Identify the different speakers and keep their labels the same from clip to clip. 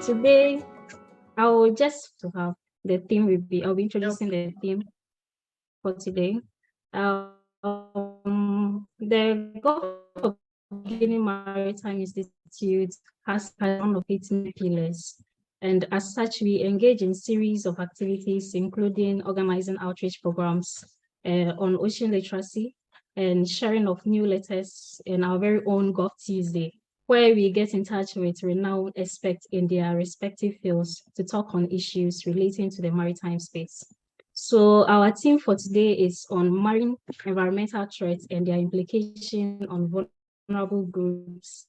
Speaker 1: today I'll be introducing the theme for today. The Gulf of Guinea Maritime Institute has one of its main pillars, and as such, we engage in series of activities, including organizing outreach programs on ocean literacy and sharing of new letters in our very own Gulf Tuesday, where we get in touch with renowned experts in their respective fields to talk on issues relating to the maritime space. So our theme for today is on marine environmental threats and their implication on vulnerable groups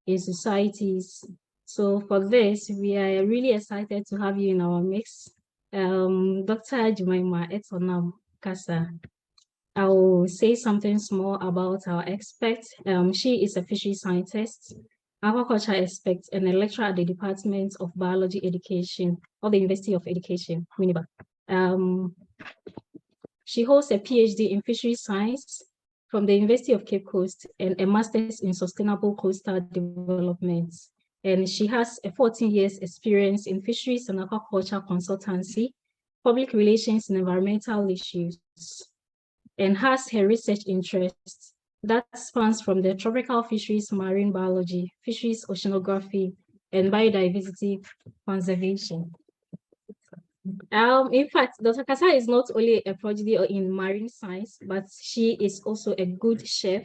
Speaker 1: in societies. So for this, we are really excited to have you in our mix. Dr. Jemimah Etornam, Kassah. I will say something small about our expert. She is a fishery scientist, aquaculture expert, and a lecturer at the Department of Biology Education of the University of Education, Winneba. She holds a PhD in fishery science from the University of Cape Coast and a master's in sustainable coastal development. And she has a 14 years experience in fisheries and aquaculture consultancy, public relations and environmental issues, and has her research interests that spans from the tropical fisheries, marine biology, fisheries oceanography, and biodiversity conservation. In fact, Dr. Kassah is not only a prodigy in marine science, but she is also a good chef,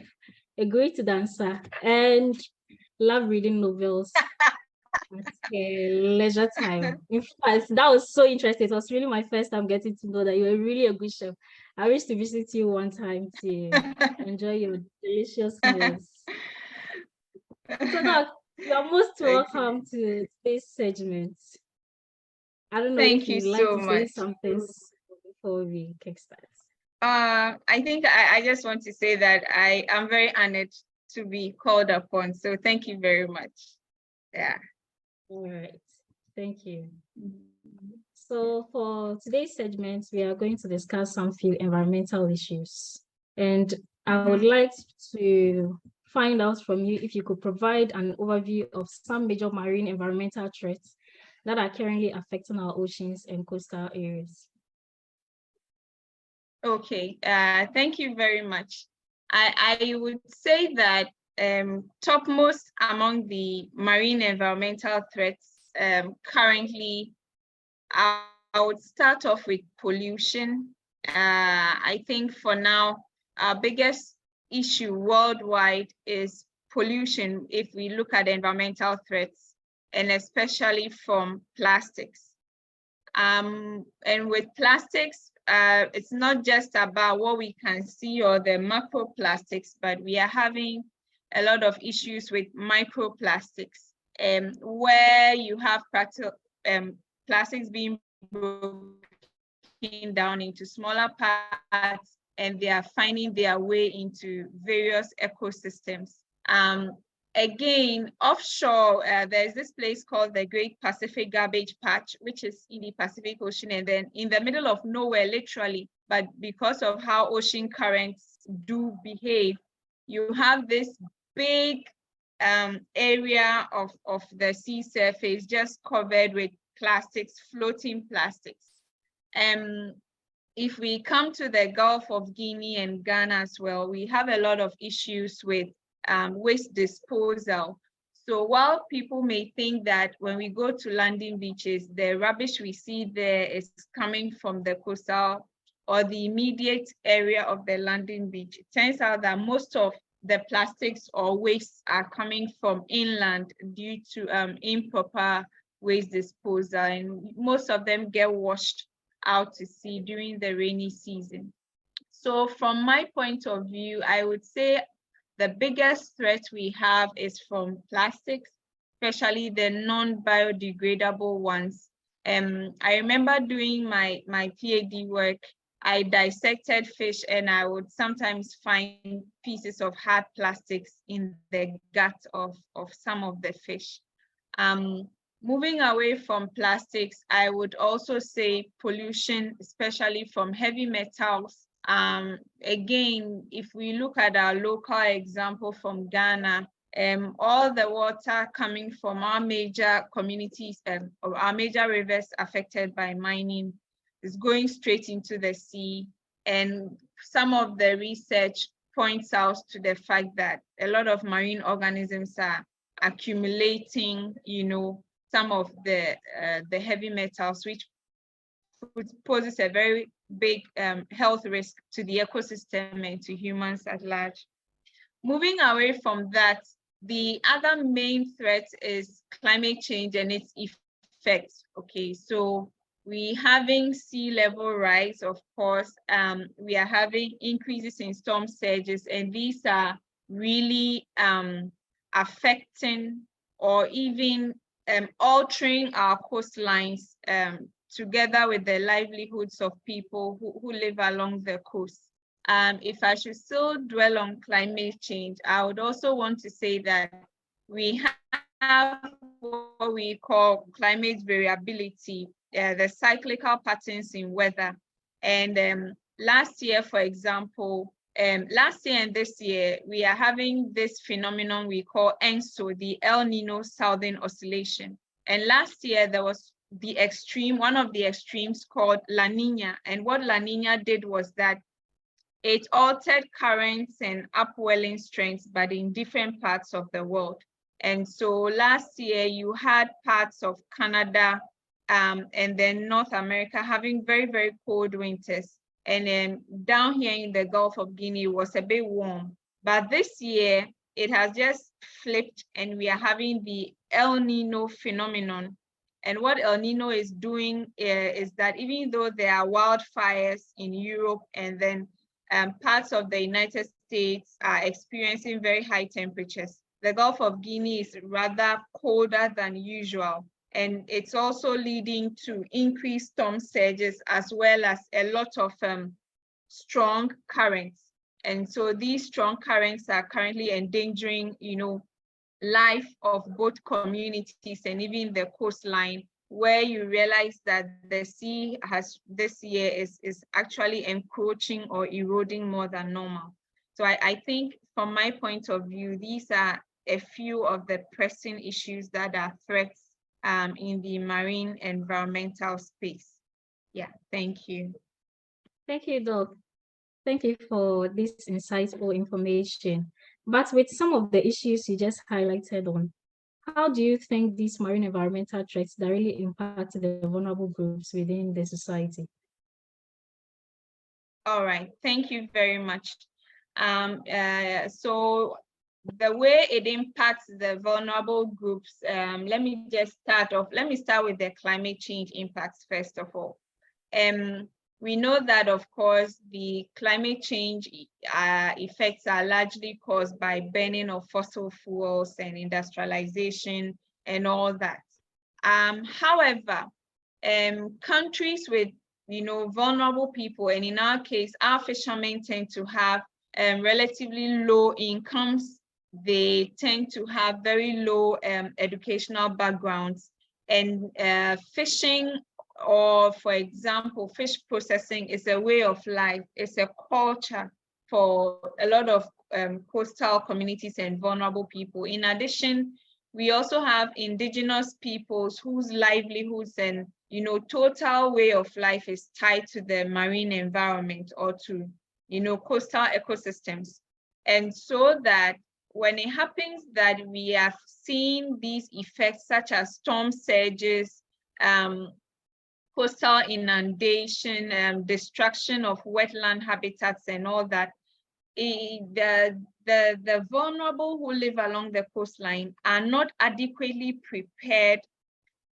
Speaker 1: a great dancer, and love reading novels at leisure time. In fact, that was so interesting. It was really my first time getting to know that you were really a good chef. I wish to visit you one time to enjoy your delicious meals. So now, you are most welcome to this segment. I don't know if you'd like to say something before we kickstart.
Speaker 2: I think I just want to say that I am very honored to be called upon. So thank you very much. Yeah.
Speaker 1: All right. Thank you. So for today's segment, we are going to discuss some few environmental issues. And I would like to find out from you if you could provide an overview of some major marine environmental threats that are currently affecting our oceans and coastal areas.
Speaker 2: Okay, thank you very much. I would say that topmost among the marine environmental threats currently, I would start off with pollution. I think for now, our biggest issue worldwide is pollution if we look at environmental threats, and especially from plastics. And with plastics, it's not just about what we can see or the macroplastics, but we are having a lot of issues with microplastics, where you have plastics being broken down into smaller parts, and they are finding their way into various ecosystems. Again, offshore, there's this place called the Great Pacific Garbage Patch, which is in the Pacific Ocean, and then in the middle of nowhere, literally, but because of how ocean currents do behave, you have this big area of the sea surface just covered with plastics, floating plastics. If we come to the Gulf of Guinea and Ghana as well, we have a lot of issues with waste disposal. So while people may think that when we go to landing beaches, the rubbish we see there is coming from the coastal or the immediate area of the landing beach, it turns out that most of the plastics or wastes are coming from inland due to improper waste disposal, and most of them get washed out to sea during the rainy season. So from my point of view, I would say the biggest threat we have is from plastics, especially the non-biodegradable ones. I remember doing my PhD work, I dissected fish, and I would sometimes find pieces of hard plastics in the gut of some of the fish. Moving away from plastics, I would also say pollution, especially from heavy metals. Again, if we look at our local example from Ghana, all the water coming from our major communities or our major rivers affected by mining is going straight into the sea. And some of the research points out to the fact that a lot of marine organisms are accumulating, some of the heavy metals, which poses a very big health risk to the ecosystem and to humans at large. Moving away from that, the other main threat is climate change and its effects. Okay, so we having sea level rise, of course. We are having increases in storm surges, and these are really affecting or even altering our coastlines together with the livelihoods of people who live along the coast. If I should still dwell on climate change, I would also want to say that we have what we call climate variability, the cyclical patterns in weather. And last year, for example, last year and this year, we are having this phenomenon we call ENSO, the El Nino Southern Oscillation. And last year, there was the extreme, one of the extremes called La Nina. And what La Nina did was that it altered currents and upwelling strengths, but in different parts of the world. And so last year you had parts of Canada and then North America having very, very cold winters. And then down here in the Gulf of Guinea was a bit warm. But this year it has just flipped and we are having the El Nino phenomenon. And what El Nino is doing is that even though there are wildfires in Europe and then parts of the United States are experiencing very high temperatures, the Gulf of Guinea is rather colder than usual. And it's also leading to increased storm surges as well as a lot of strong currents. And so these strong currents are currently endangering, life of both communities and even the coastline, where you realize that the sea has this year is actually encroaching or eroding more than normal. So I think from my point of view, these are a few of the pressing issues that are threats in the marine environmental space. Yeah, thank you.
Speaker 1: Thank you, Doc. Thank you for this insightful information. But with some of the issues you just highlighted on, how do you think these marine environmental threats directly impact the vulnerable groups within the society?
Speaker 2: All right, thank you very much. So the way it impacts the vulnerable groups, let me start with the climate change impacts first of all. We know that, of course, the climate change effects are largely caused by burning of fossil fuels and industrialization and all that. However, countries with vulnerable people, and in our case, our fishermen tend to have relatively low incomes. They tend to have very low educational backgrounds, and fishing, or for example, fish processing, is a way of life. It's a culture for a lot of coastal communities and vulnerable people. In addition, we also have indigenous peoples whose livelihoods and total way of life is tied to the marine environment or to coastal ecosystems. And so that when it happens that we have seen these effects such as storm surges, coastal inundation, destruction of wetland habitats and all that, the vulnerable who live along the coastline are not adequately prepared,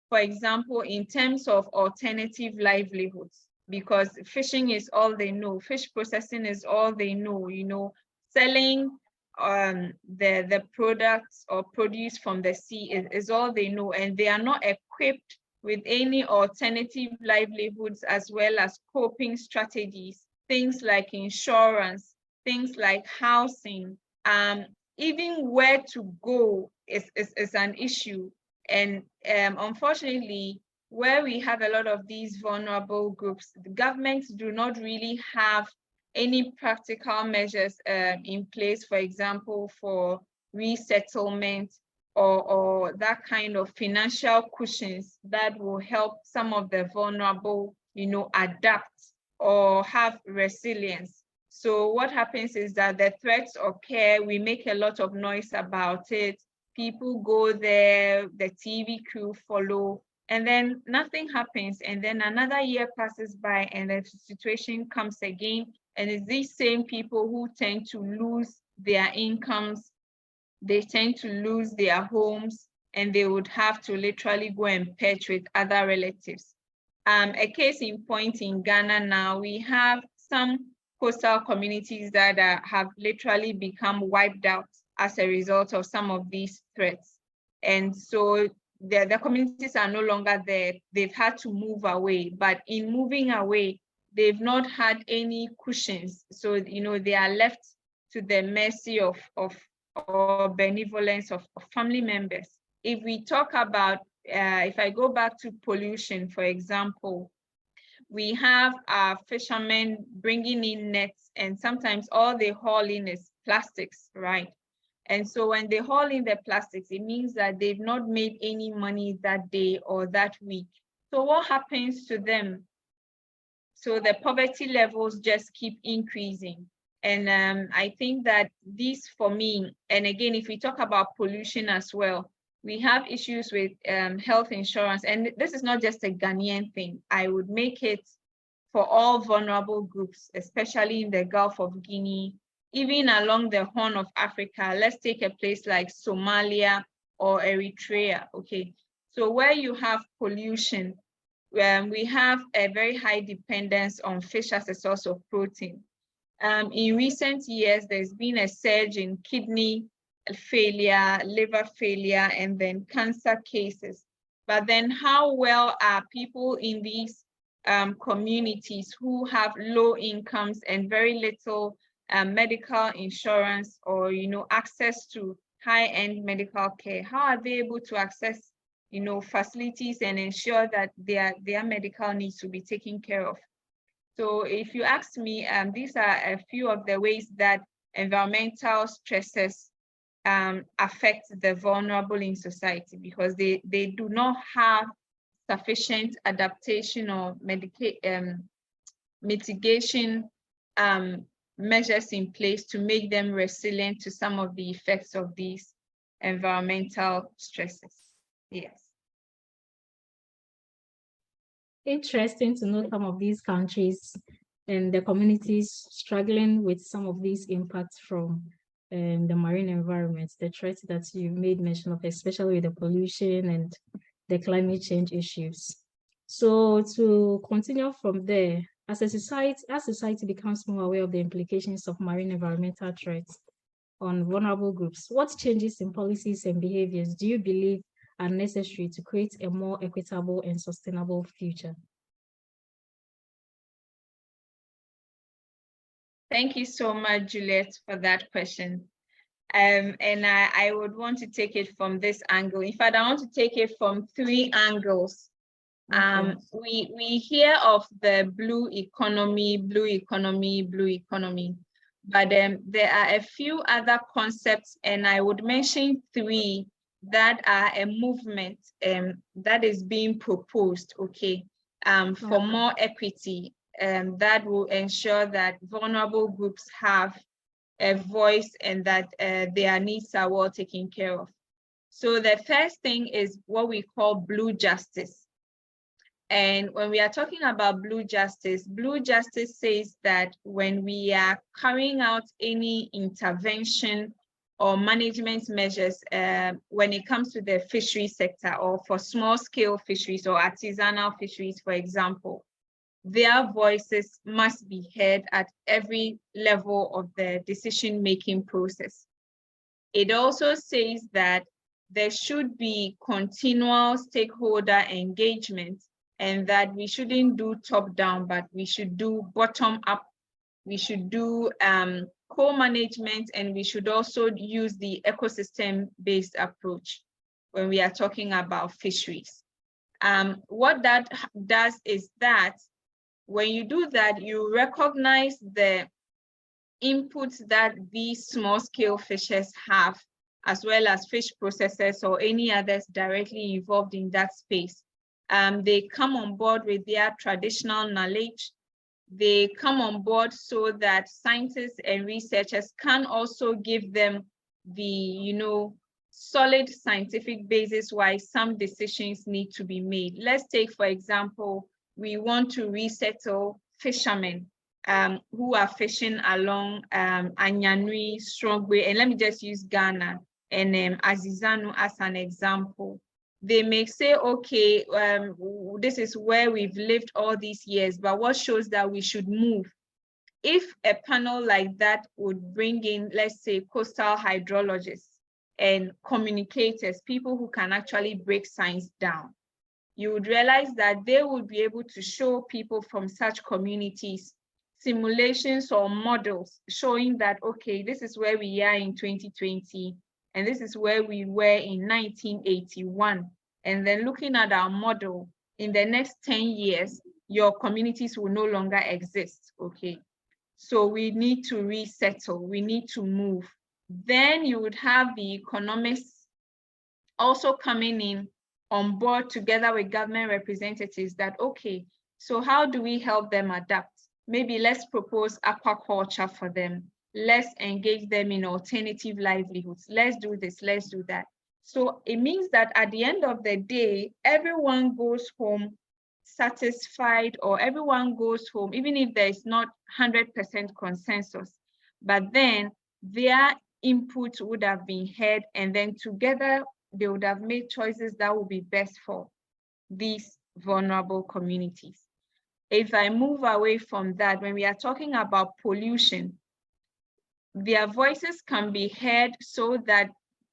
Speaker 2: for example, in terms of alternative livelihoods, because fishing is all they know, fish processing is all they know, selling the products or produce from the sea is all they know, and they are not equipped with any alternative livelihoods as well as coping strategies, things like insurance, things like housing, even where to go is an issue. And unfortunately, where we have a lot of these vulnerable groups, the governments do not really have any practical measures in place, for example, for resettlement or that kind of financial cushions that will help some of the vulnerable, adapt or have resilience. So what happens is that the threats occur, we make a lot of noise about it, people go there, the TV crew follow, and then nothing happens. And then another year passes by and the situation comes again. And it's these same people who tend to lose their incomes, they tend to lose their homes, and they would have to literally go and patch with other relatives. A case in point in Ghana now, we have some coastal communities that have literally become wiped out as a result of some of these threats. And so the communities are no longer there. They've had to move away, but in moving away, they've not had any cushions. So, they are left to the mercy of or benevolence of family members. If we talk about, if I go back to pollution, for example, we have our fishermen bringing in nets, and sometimes all they haul in is plastics, right? And so when they haul in the plastics, it means that they've not made any money that day or that week. So what happens to them? So the poverty levels just keep increasing. And I think that this, for me, and again, if we talk about pollution as well, we have issues with health insurance. And this is not just a Ghanaian thing. I would make it for all vulnerable groups, especially in the Gulf of Guinea, even along the Horn of Africa. Let's take a place like Somalia or Eritrea, okay? So where you have pollution, we have a very high dependence on fish as a source of protein. In recent years, there's been a surge in kidney failure, liver failure, and then cancer cases. But then how well are people in these communities who have low incomes and very little medical insurance or, access to high-end medical care? How are they able to access, facilities and ensure that their medical needs to be taken care of? So if you ask me, these are a few of the ways that environmental stresses affect the vulnerable in society, because they do not have sufficient adaptation or mitigation measures in place to make them resilient to some of the effects of these environmental stresses. Yes.
Speaker 1: Interesting to know some of these countries and the communities struggling with some of these impacts from the marine environment, the threats that you made mention of, especially with the pollution and the climate change issues. So to continue from there, as society becomes more aware of the implications of marine environmental threats on vulnerable groups, what changes in policies and behaviors do you believe are necessary to create a more equitable and sustainable future?
Speaker 2: Thank you so much, Juliet, for that question. And I would want to take it from this angle. In fact, I want to take it from three angles. Okay. We hear of the blue economy, but there are a few other concepts, and I would mention three that are a movement that is being proposed, okay, for more equity, that will ensure that vulnerable groups have a voice and that their needs are well taken care of. So the first thing is what we call blue justice. And when we are talking about blue justice says that when we are carrying out any intervention or management measures when it comes to the fishery sector, or for small scale fisheries or artisanal fisheries, for example, their voices must be heard at every level of the decision-making process. It also says that there should be continual stakeholder engagement, and that we shouldn't do top-down, but we should do bottom-up. We should do co-management, and we should also use the ecosystem-based approach when we are talking about fisheries. What that does is that when you do that, you recognize the inputs that these small-scale fishers have as well as fish processors or any others directly involved in that space. They come on board with their traditional knowledge. They come on board so that scientists and researchers can also give them the, solid scientific basis why some decisions need to be made. Let's take, for example, we want to resettle fishermen who are fishing along Anyanui, Strongway, and let me just use Ghana and Azizanu as an example. They may say, okay, this is where we've lived all these years, but what shows that we should move? If a panel like that would bring in, let's say, coastal hydrologists and communicators, people who can actually break science down, you would realize that they would be able to show people from such communities simulations or models showing that, okay, this is where we are in 2020, and this is where we were in 1981. And then looking at our model, in the next 10 years, your communities will no longer exist, okay? So we need to resettle, we need to move. Then you would have the economists also coming in on board together with government representatives that, okay, so how do we help them adapt? Maybe let's propose aquaculture for them. Let's engage them in alternative livelihoods. Let's do this, let's do that. So it means that at the end of the day, everyone goes home satisfied, or everyone goes home, even if there is not 100% consensus, but then their input would have been heard, and then together they would have made choices that would be best for these vulnerable communities. If I move away from that, when we are talking about pollution, their voices can be heard so that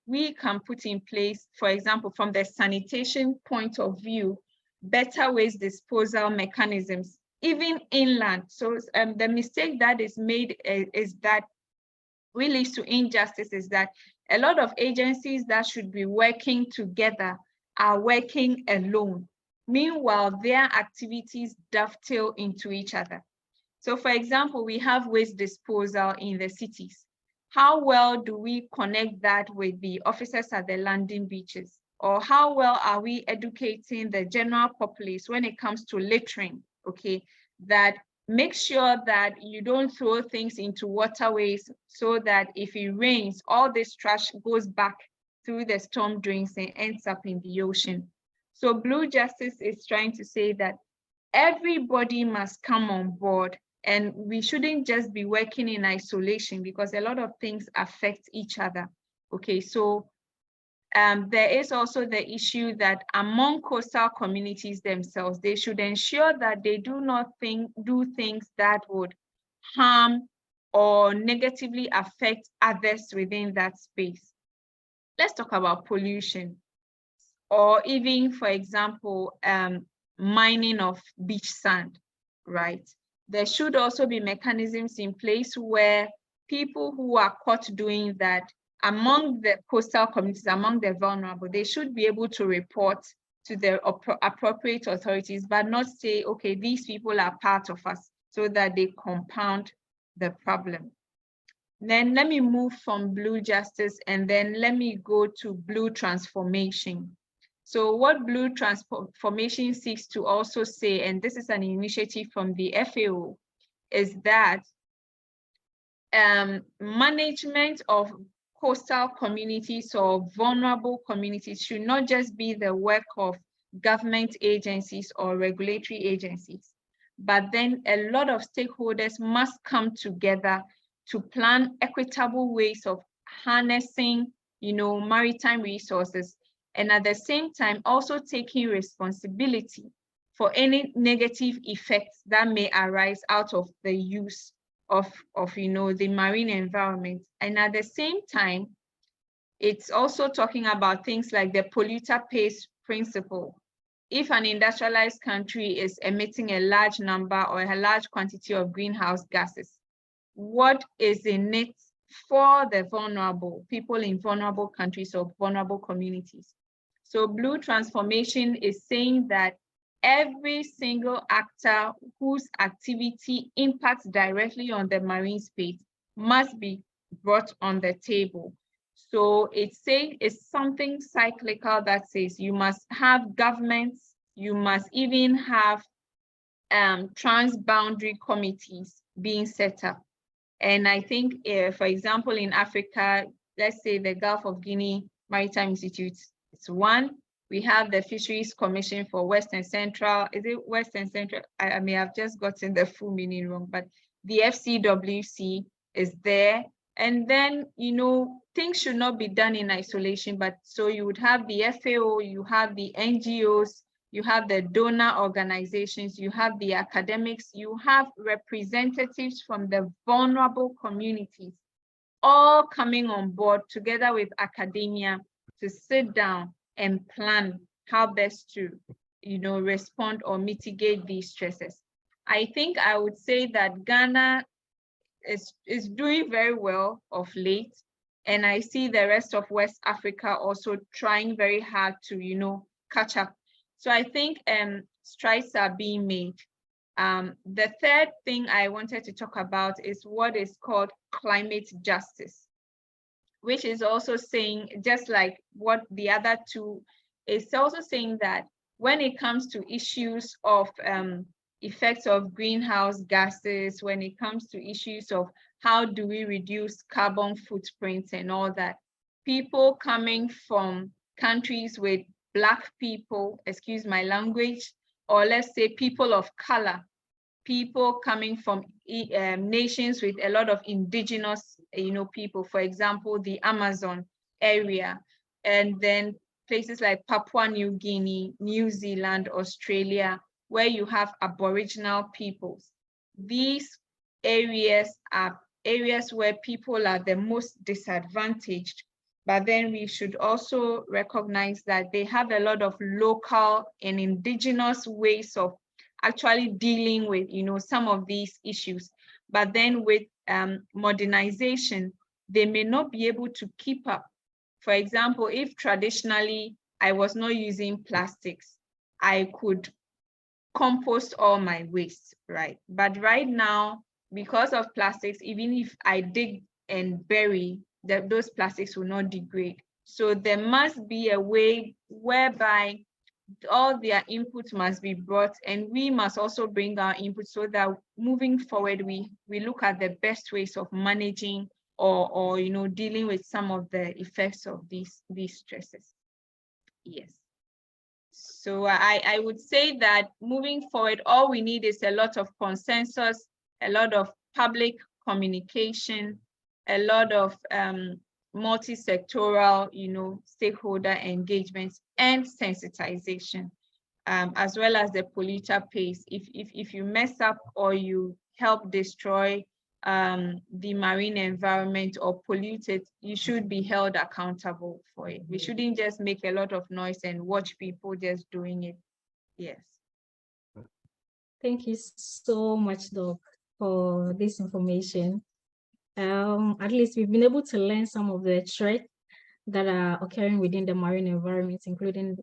Speaker 2: we can put in place, for example, from the sanitation point of view, better waste disposal mechanisms, even inland. So the mistake that is made is that really leads to injustice is that a lot of agencies that should be working together are working alone. Meanwhile, their activities dovetail into each other. So for example, we have waste disposal in the cities. How well do we connect that with the officers at the landing beaches? Or how well are we educating the general populace when it comes to littering, okay? That make sure that you don't throw things into waterways so that if it rains, all this trash goes back through the storm drains and ends up in the ocean. So Blue Justice is trying to say that everybody must come on board, and we shouldn't just be working in isolation because a lot of things affect each other. Okay, so there is also the issue that among coastal communities themselves, they should ensure that they do not do things that would harm or negatively affect others within that space. Let's talk about pollution, or even, for example, mining of beach sand, right? There should also be mechanisms in place where people who are caught doing that among the coastal communities, among the vulnerable, they should be able to report to the appropriate authorities, but not say, okay, these people are part of us, so that they compound the problem. Then let me move from Blue Justice, and then let me go to Blue Transformation. So what Blue Transformation seeks to also say, and this is an initiative from the FAO, is that management of coastal communities or vulnerable communities should not just be the work of government agencies or regulatory agencies, but then a lot of stakeholders must come together to plan equitable ways of harnessing, maritime resources, and at the same time also taking responsibility for any negative effects that may arise out of the use of the marine environment. And at the same time, it's also talking about things like the polluter pays principle. If an industrialized country is emitting a large number or a large quantity of greenhouse gases, what is in it for the vulnerable people in vulnerable countries or vulnerable communities? So Blue Transformation is saying that every single actor whose activity impacts directly on the marine space must be brought on the table, So it's something cyclical that says you must have governments, you must even have trans-boundary committees being set up. And I think, for example, in Africa, let's say the Gulf of Guinea Maritime Institute, it's one. We have the Fisheries Commission for West and Central. Is it West and Central? I may have just gotten the full meaning wrong, but the FCWC is there. And then, you know, things should not be done in isolation, but so you would have the FAO, you have the NGOs, you have the donor organizations, you have the academics, you have representatives from the vulnerable communities, all coming on board together with academia to sit down and plan how best to, you know, respond or mitigate these stresses. I think I would say that Ghana is doing very well of late, and I see the rest of West Africa also trying very hard to, you know, catch up. So I think strides are being made. The third thing I wanted to talk about is what is called climate justice, which is also saying, just like what the other two, it's also saying that when it comes to issues of effects of greenhouse gases, when it comes to issues of how do we reduce carbon footprints and all that, people coming from countries with Black people, excuse my language, or let's say people of color, people coming from nations with a lot of indigenous, you know, people, for example, the Amazon area, and then places like Papua New Guinea, New Zealand, Australia, where you have Aboriginal peoples. These areas are areas where people are the most disadvantaged, but then we should also recognize that they have a lot of local and indigenous ways of actually dealing with, you know, some of these issues. But then with modernization, they may not be able to keep up. For example, if traditionally I was not using plastics, I could compost all my waste, right? But right now, because of plastics, even if I dig and bury, those plastics will not degrade. So there must be a way whereby all their input must be brought, and we must also bring our input, so that moving forward, we look at the best ways of managing or you know, dealing with some of the effects of these stresses. Yes. So I would say that moving forward, all we need is a lot of consensus, a lot of public communication, a lot of multi-sectoral, you know, stakeholder engagements and sensitization, as well as the polluter pays. If you mess up or you help destroy the marine environment or pollute it, you should be held accountable for it. We shouldn't just make a lot of noise and watch people just doing it. Yes.
Speaker 1: Thank you so much, Doc, for this information. At least we've been able to learn some of the threats that are occurring within the marine environment, including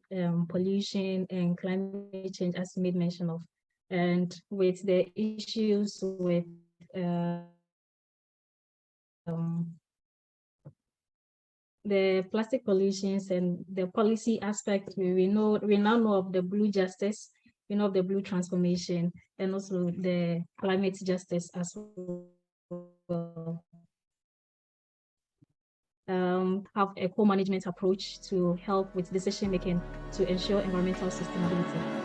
Speaker 1: pollution and climate change, as you made mention of, and with the issues with the plastic pollutions and the policy aspect. We now know of the blue justice, we know of the blue transformation, and also the climate justice as well. Have a co-management approach to help with decision making to ensure environmental sustainability.